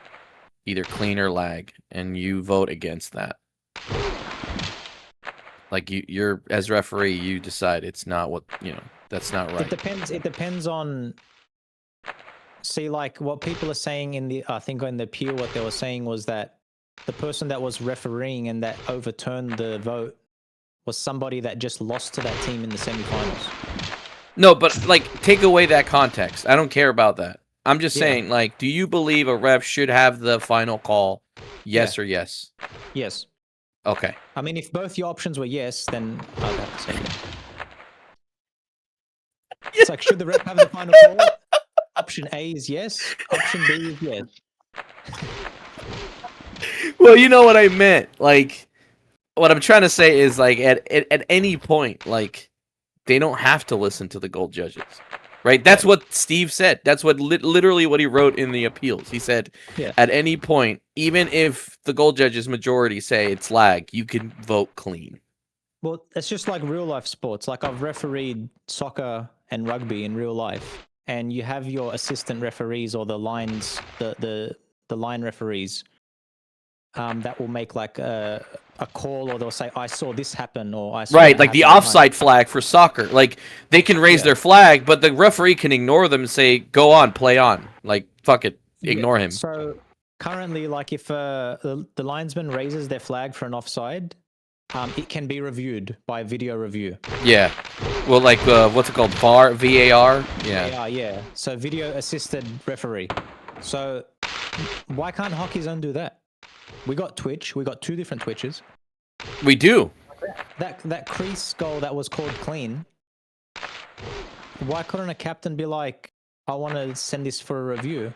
A: either clean or lag, and you vote against that. Like you're as referee, you decide it's not what that's not right.
B: It depends on. See, like what people are saying I think in the appeal, what they were saying was that the person that was refereeing and that overturned the vote was somebody that just lost to that team in the semifinals.
A: No, but like, take away that context. I don't care about that. I'm just
B: Yeah.
A: saying, like, do you believe a ref should have the final call? Yes
B: Yeah.
A: or yes?
B: Yes.
A: Okay.
B: I mean, if both your options were yes, then I'd have to say yes. It's like, should the ref have the final call? Option A is yes. Option B is yes.
A: Well, you know what I meant. Like, what I'm trying to say is, like, at any point, like, they don't have to listen to the gold judges, right? That's what Steve said. That's what literally what he wrote in the appeals. He said,
B: Yeah.
A: at any point, even if the gold judges majority say it's lag, you can vote clean.
B: Well, it's just like real life sports. Like I've refereed soccer and rugby in real life, and you have your assistant referees or the lines, the line referees, that will make like a call, or they'll say, "I saw this happen," or "I saw
A: Right,
B: that
A: like the
B: happen."
A: offside flag for soccer. Like, they can raise their flag, but the referee can ignore them and say, "Go on, play on." Like, fuck it, ignore him.
B: So currently, like if the linesman raises their flag for an offside, it can be reviewed by video review.
A: Yeah. Well, like, what's it called? VAR? Yeah.
B: Yeah. So video assisted referee. So why can't Hockey Zone do that? We got Twitch. We got 2 different Twitches.
A: We do.
B: That crease goal that was called clean. Why couldn't a captain be like, I want to send this for a review,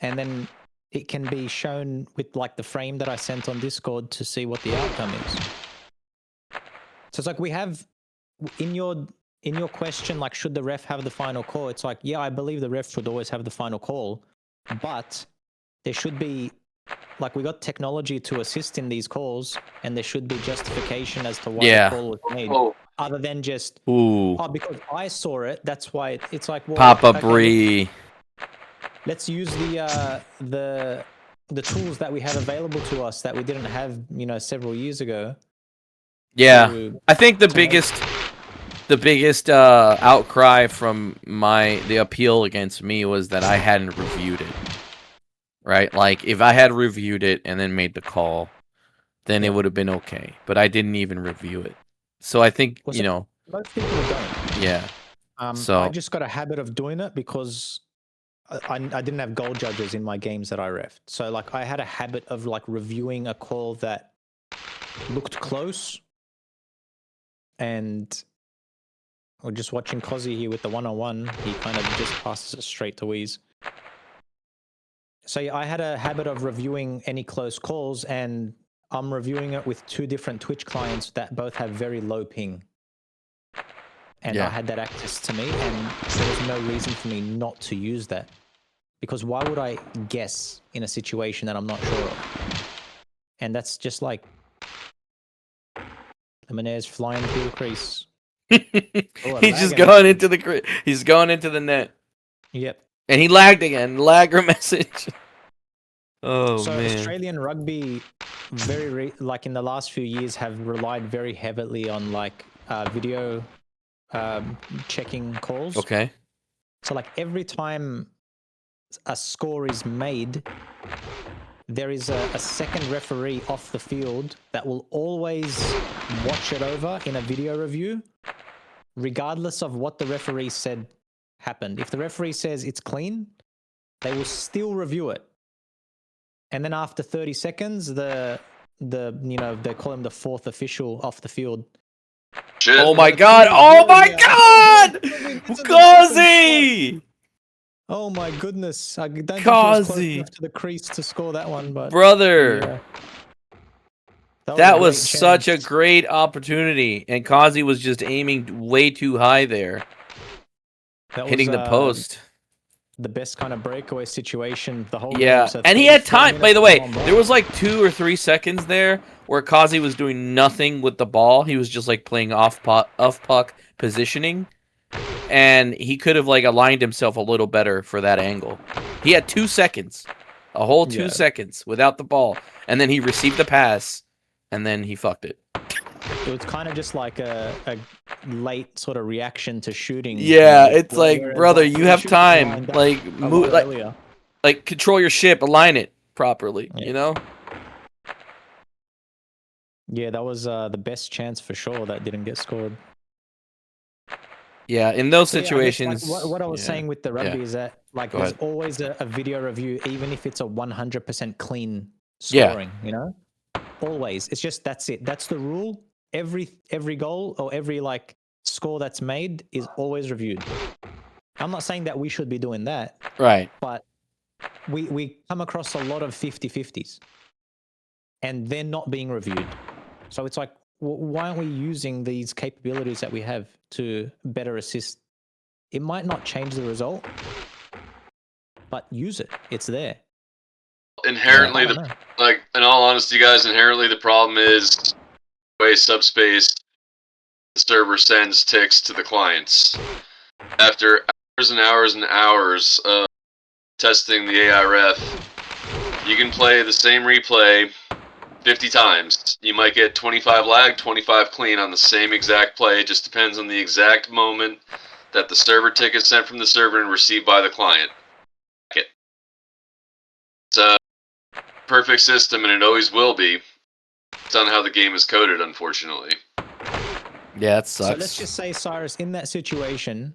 B: and then it can be shown with like the frame that I sent on Discord to see what the outcome is. So it's like we have in your question, like, should the ref have the final call? It's like, yeah, I believe the ref should always have the final call, but there should be, like, we got technology to assist in these calls, and there should be justification as to why the call was made, other than just, because I saw it, that's why it's like, well,
A: Papa Bree.
B: Let's use the tools that we have available to us that we didn't have, several years ago.
A: Yeah, I think the biggest outcry from the appeal against me was that I hadn't reviewed it. Right? Like, if I had reviewed it and then made the call, then it would have been okay. But I didn't even review it. So I think,
B: most people don't.
A: Yeah.
B: So I just got a habit of doing it because I didn't have goal judges in my games that I refed. So, like, I had a habit of, like, reviewing a call that looked close, and we're just watching Cozzy here with the 1-on-1. He kind of just passes it straight to Wheeze. So yeah, I had a habit of reviewing any close calls, and I'm reviewing it with 2 different Twitch clients that both have very low ping. And I had that access to me, and there was no reason for me not to use that. Because why would I guess in a situation that I'm not sure of? And that's just like Lemonators flying through the crease.
A: He's just going into the he's going into the net.
B: Yep.
A: And he lagged again. Lagger message. Oh, man.
B: Australian rugby, like in the last few years, have relied very heavily on like video checking calls.
A: Okay.
B: So like every time a score is made, there is a second referee off the field that will always watch it over in a video review, regardless of what the referee said happened. If the referee says it's clean, they will still review it. And then after 30 seconds, they call him the 4th official off the field.
D: Shit.
A: Oh my god! Oh my god! Cozzy!
B: Oh my goodness! I don't think he was close enough to the crease to score that one, but
A: brother, that was
B: a
A: such a great opportunity, and Cozzy was just aiming way too high there, hitting the post.
B: The best kind of breakaway situation the whole
A: game.
B: So
A: and he had time. By the way, there was like 2 or 3 seconds there where Cozzy was doing nothing with the ball. He was just like playing off puck positioning, and he could have like aligned himself a little better for that angle. He had 2 seconds, a whole 2 seconds without the ball, and then he received the pass, and then he fucked it.
B: It was kind of just like a late sort of reaction to shooting.
A: Yeah, it's like, brother, you have time. Like, move, like control your ship, align it properly. You know.
B: Yeah, that was the best chance for sure that didn't get scored.
A: Yeah, in those
B: So, yeah, I guess,
A: situations.
B: like, what I was saying with the rugby is that like
A: Go
B: there's
A: ahead.
B: always a video review, even if it's a 100% clean
A: Yeah.
B: scoring. You know, always. It's just that's it. That's the rule. Every goal or every like score that's made is always reviewed. I'm not saying that we should be doing that,
A: Right.
B: but we come across a lot of 50-50s and they're not being reviewed. So it's like, why aren't we using these capabilities that we have to better assist? It might not change the result, but use it. It's there.
D: Inherently,
B: I don't know.
D: like in all honesty, guys, inherently the problem is the way subspace the server sends ticks to the clients. After hours and hours and hours of testing the AI ref, you can play the same replay 50 times. You might get 25 lag, 25 clean on the same exact play. It just depends on the exact moment that the server tick is sent from the server and received by the client. It's a perfect system, and it always will be. It's on how the game is coded, unfortunately.
A: Yeah, it sucks.
B: So let's just say, Cyris, in that situation,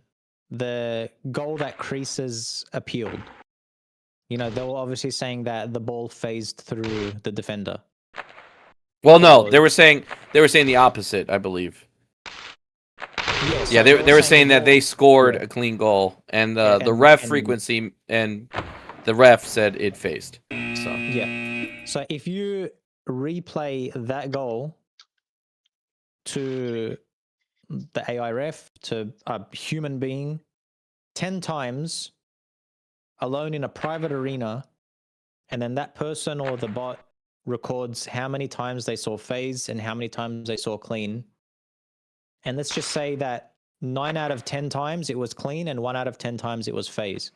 B: the goal that creases appealed. You know, they were obviously saying that the ball phased through the defender.
A: Well, no, they were saying the opposite, I believe.
B: Yes,
A: Yeah, they were saying that they scored a clean goal, and the ref frequency and the ref said it phased. So
B: yeah. So if you replay that goal to the AI ref, to a human being 10 times alone in a private arena, and then that person or the bot records how many times they saw phase and how many times they saw clean. And let's just say that 9 out of 10 times it was clean and 1 out of 10 times it was phase.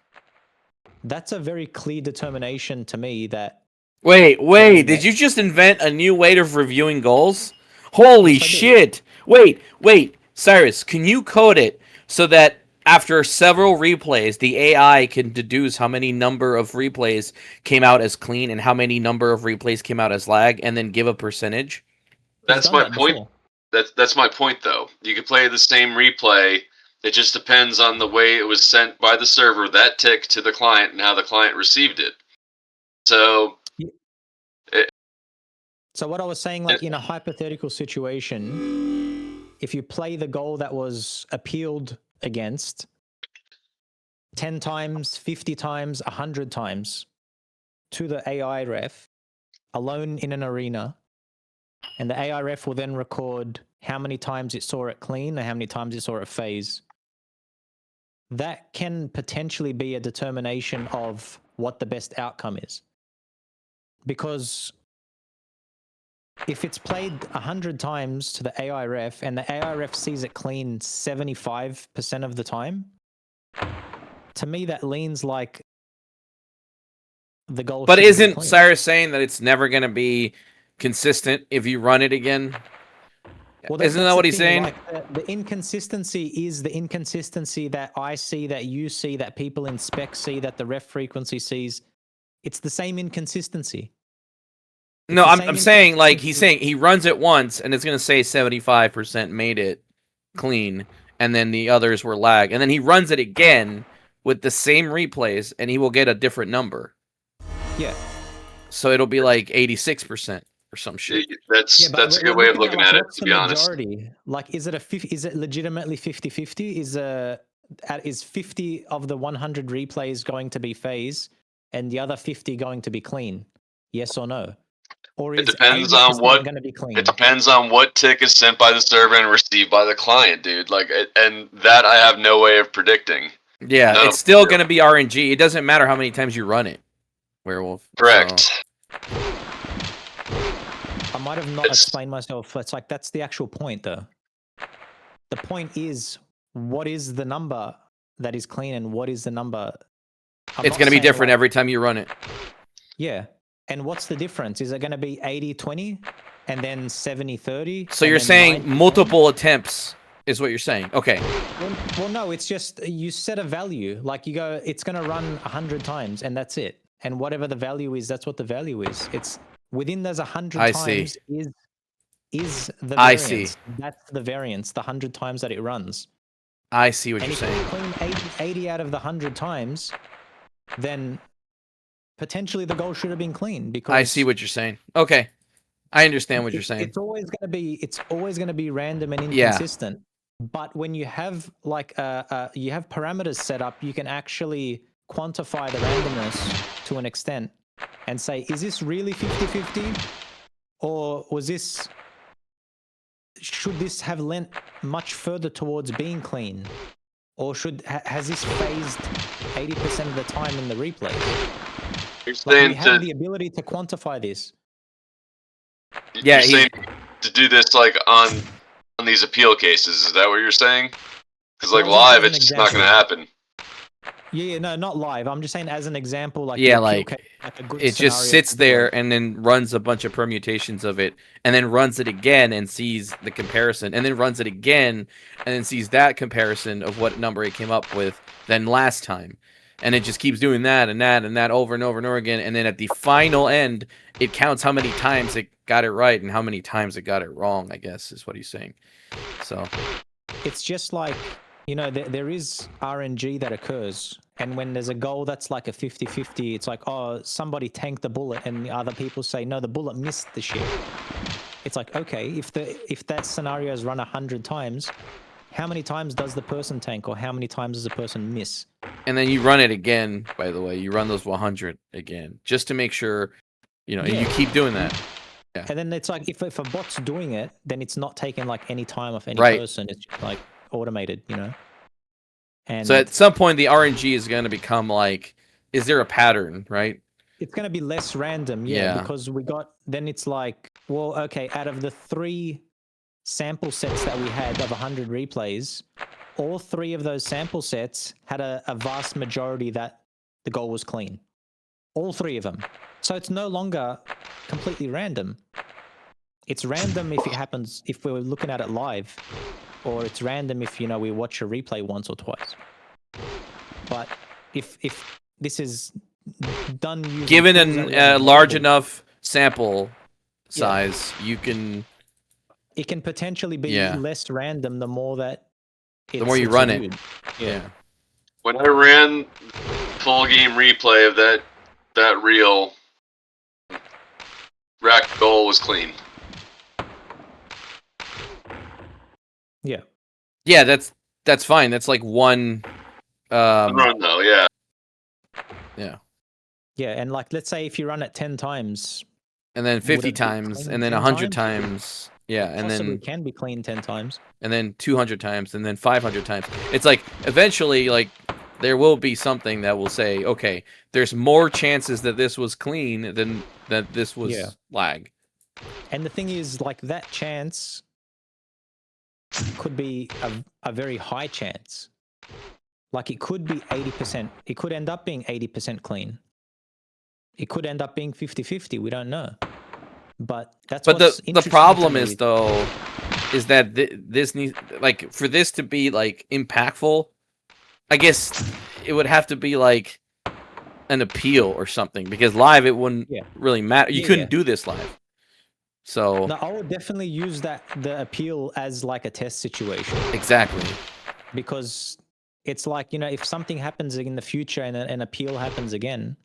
B: That's a very clear determination to me that...
A: Wait, did you just invent a new way of reviewing goals? Holy
B: Yes, I did.
A: shit! Wait, Cyris, can you code it so that after several replays, the AI can deduce how many number of replays came out as clean and how many number of replays came out as lag, and then give a percentage?
D: That's my point. That's my point, though. You can play the same replay. It just depends on the way it was sent by the server, that tick, to the client, and how the client received it. So...
B: So what I was saying, like in a hypothetical situation, if you play the goal that was appealed against 10 times, 50 times, 100 times to the AI ref alone in an arena, and the AI ref will then record how many times it saw it clean and how many times it saw it phase, that can potentially be a determination of what the best outcome is. Because if it's played 100 times to the AI ref and the AI ref sees it clean 75% of the time, to me that leans like the goal.
A: But isn't Cyris saying that it's never going to be consistent if you run it again? Well, isn't that what he's saying?
B: Like, the inconsistency is the inconsistency that I see, that you see, that people in spec see, that the ref frequency sees. It's the same inconsistency.
A: No, I'm saying, like, he's saying he runs it once and it's going to say 75% made it clean and then the others were lag. And then he runs it again with the same replays and he will get a different number.
B: Yeah.
A: So it'll be like 86% or some shit.
D: That's a good way of looking at it, to be honest.
B: Like, is it legitimately 50-50? Is 50 of the 100 replays going to be phase and the other 50 going to be clean? Yes or no? Or is
D: it depends on what
B: going to be clean?
D: It depends on what tick is sent by the server and received by the client, dude. Like, and that I have no way of predicting.
A: Yeah, it's still going to be RNG. It doesn't matter how many times you run it, Werewolf.
D: Correct.
B: So. I might have not explained myself. It's like, that's the actual point, though. The point is, what is the number that is clean and what is the number?
A: It's going to be different every time you run it.
B: Yeah. And what's the difference? Is it going to be 80-20 and then 70-30?
A: So you're saying multiple attempts is what you're saying. Okay.
B: Well, no, it's just you set a value. Like, you go, it's going to run 100 times and that's it. And whatever the value is, that's what the value is. It's within those 100 times is is the
A: I
B: variance.
A: see.
B: That's the variance, the 100 times that it runs.
A: I see what
B: And
A: you're
B: if you
A: saying.
B: clean 80 out of the 100 times, then potentially the goal should have been clean because
A: I see what you're saying. Okay, I understand what you're saying.
B: it's always going to be random and
A: Yeah.
B: inconsistent. But when you have like you have parameters set up, you can actually quantify the randomness to an extent and say, is this really 50-50, or should this have lent much further towards being clean, or has this phased 80% of the time in the replay?
D: You're
B: Like,
D: saying
B: we have the ability to quantify this.
A: Yeah,
D: you're saying to do this like on these appeal cases. Is that what you're saying? Because like
B: Well, as
D: live,
B: an
D: it's just not going to
B: example.
D: happen.
B: Yeah, no, not live. I'm just saying as an example, like
A: Yeah,
B: the appeal
A: like
B: case, like a good
A: it just
B: scenario
A: sits
B: to do
A: there
B: it.
A: and then runs a bunch of permutations of it, and then runs it again and sees the comparison, and then runs it again and then sees that comparison of what number it came up with than last time. And it just keeps doing that and that and that over and over and over again, and then at the final end, it counts how many times it got it right and how many times it got it wrong, I guess is what he's saying. So
B: It's just like, you know, there is RNG that occurs. And when there's a goal that's like a 50-50, it's like, oh, somebody tanked the bullet, and the other people say, no, the bullet missed the ship. It's like, okay, if that scenario is run 100 times, how many times does the person tank, or how many times does the person miss?
A: and then you run it again, by the way. You run those 100 again just to make sure, you know, and you
B: Yeah.
A: keep doing that. Yeah.
B: And then it's like, if a bot's doing it, then it's not taking like any time off any
A: Right.
B: person. It's just like automated, you know? And
A: So at some point, the RNG is going to become like, is there a pattern, right?
B: it's going to be less random, yeah,
A: Yeah.
B: because then it's like, well, okay, out of the 3 sample sets that we had of 100 replays, all 3 of those sample sets had a vast majority that the goal was clean. All 3 of them. So it's no longer completely random. It's random if it happens, if we're looking at it live, or it's random if, you know, we watch a replay once or twice. But if this is done using
A: Given
B: tools that we
A: a
B: have
A: large
B: available,
A: enough sample size, you can,
B: it can potentially be
A: Yeah.
B: less random the more that
A: the more you run it.
B: viewed.
A: Yeah.
D: When I ran full game replay of that reel, rack goal was clean.
B: Yeah.
A: Yeah, that's fine. That's like one.
D: Run though, yeah.
A: Yeah.
B: Yeah, and like, let's say if you run it 10 times,
A: And then
B: Would
A: 50
B: it be
A: times,
B: clean
A: and then
B: 10
A: 100
B: times?
A: times. Yeah, and
B: possibly
A: then
B: can be clean 10 times.
A: and then 200 times, and then 500 times. It's like eventually, like there will be something that will say, okay, there's more chances that this was clean than that this was
B: Yeah.
A: lag.
B: And the thing is, like, that chance could be a very high chance. Like, it could be 80%. It could end up being 80% clean. It could end up being 50-50. We don't know. But that's
A: But
B: what's
A: the
B: interesting
A: problem
B: to me.
A: is though, is that this needs, like, for this to be like impactful, I guess it would have to be like an appeal or something, because live it wouldn't
B: Yeah.
A: really matter. You
B: Yeah,
A: couldn't
B: yeah.
A: do this live. So
B: No, I would definitely use the appeal as like a test situation,
A: exactly.
B: because it's like, you know, if something happens in the future and an appeal happens again,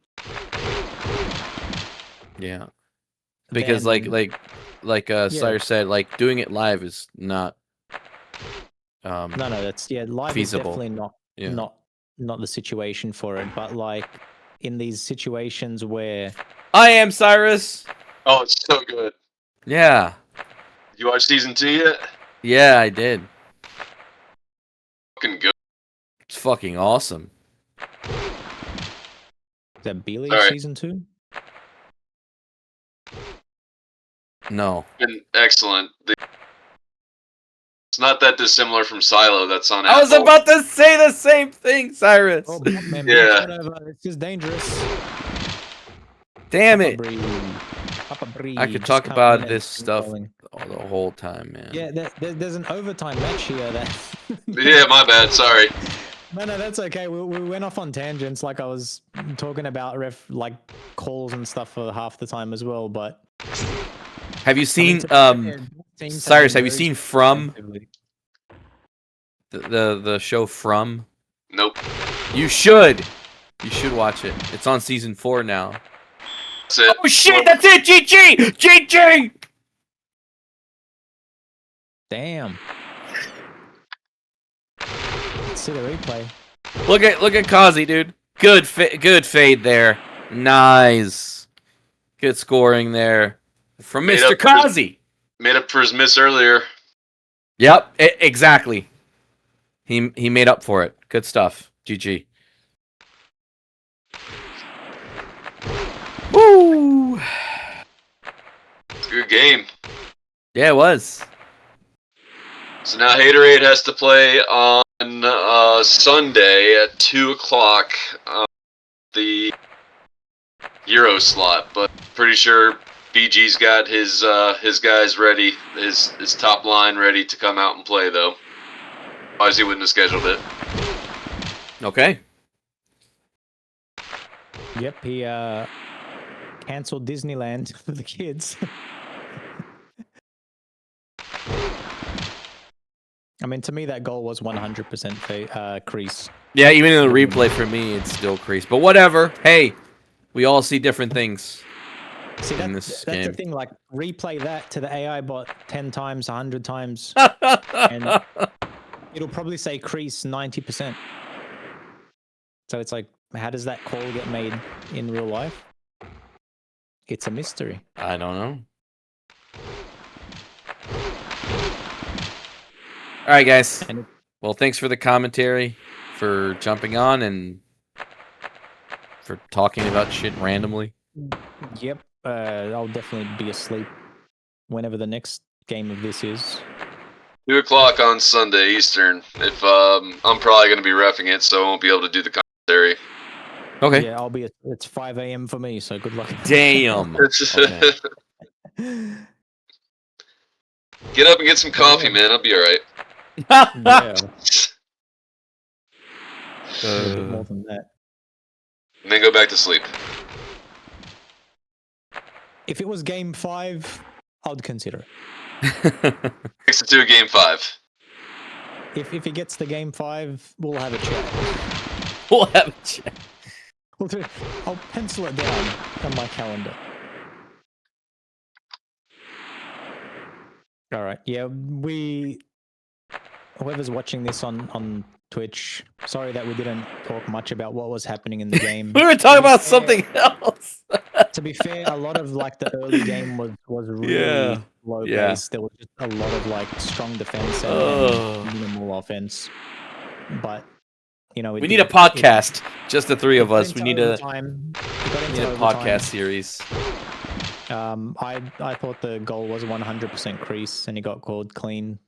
A: Yeah. Because
B: then,
A: Cyris said, like doing it live is not
B: no, that's, yeah, live
A: feasible.
B: is definitely
A: Yeah.
B: not the situation for it. But like in these situations where,
A: I am Cyris.
D: Oh, it's so good.
A: Yeah.
D: You watch season 2 yet?
A: Yeah, I did.
D: Fucking good.
A: It's fucking awesome.
B: is that B-League
D: All right.
B: season 2?
A: No.
D: Been excellent. It's not that dissimilar from Silo that's on
A: I was
D: Apple.
A: about to say the same thing, Cyris.
B: Oh, man,
D: Yeah.
B: it's just dangerous.
A: Damn
B: Papa
A: it.
B: Breed. Papa Breed.
A: I could
B: just
A: talk
B: come
A: about
B: in and
A: this stuff
B: rolling.
A: the whole time, man.
B: Yeah, there's an overtime match here. That
D: Yeah, my bad. Sorry.
B: No, that's okay. We went off on tangents, like I was talking about like calls and stuff for half the time as well. But
A: Have you seen
B: I mean, Teams
A: Cyrus,
B: been
A: have you
B: very
A: seen From?
B: defensively.
A: The show From?
D: Nope.
A: You should. You should watch it. It's on season 4 now.
D: That's it.
A: Oh shit! That's it. GG. GG.
B: Damn. Let's see the replay.
A: Look at Kazi, dude. Good fade there. Nice. Good scoring there from
D: Made
A: Mr.
D: up for-
A: Kazi.
D: Made up for his miss earlier.
A: Yep, exactly. He made up for it. Good stuff. GG. Woo!
D: It's a good game.
A: Yeah, it was.
D: So now Haterade has to play on Sunday at 2 o'clock, the Euro slot. But pretty sure BG's got his guys ready, his top line ready to come out and play though. Otherwise he wouldn't have scheduled it.
A: Okay.
B: Yep, he canceled Disneyland for the kids. I mean, to me, that goal was 100% crease.
A: Yeah, even in the replay for me, it's still creased. But whatever. Hey, we all see different things.
B: See,
A: In
B: that's
A: this
B: the
A: game.
B: thing. Like, replay that to the AI bot 10 times, 100 times, and it'll probably say crease 90%. So it's like, how does that call get made in real life? It's a mystery.
A: I don't know. All right, guys.
B: And
A: Well, thanks for the commentary, for jumping on, and for talking about shit randomly.
B: yep, I'll definitely be asleep whenever the next game of this is.
D: 2 o'clock on Sunday Eastern. If I'm probably going to be reffing it, so I won't be able to do the commentary.
A: Okay.
B: Yeah, I'll be. It's 5 a.m. for me, so good luck.
A: Damn. Okay.
D: Get up and get some coffee, man. I'll be all right.
B: Yeah, a bit more
A: Uh,
B: than that.
D: And then go back to sleep.
B: If it was game 5, I'd consider it.
D: 6-2 game 5.
B: If he gets the game 5, we'll have a chat.
A: we'll have a chat.
B: I'll pencil it down on my calendar. All right. Yeah, whoever's watching this on Twitch, sorry that we didn't talk much about what was happening in the game.
A: We were talking about something else.
B: To be fair, a lot of like the early game was really
A: Yeah.
B: low
A: Yeah.
B: pace. There was just a lot of like strong defense and
A: Oh.
B: minimal offense. But you know,
A: We need a podcast. Just the three of us. We need a
B: overtime.
A: podcast series.
B: I thought the goal was 100% crease, and he got called clean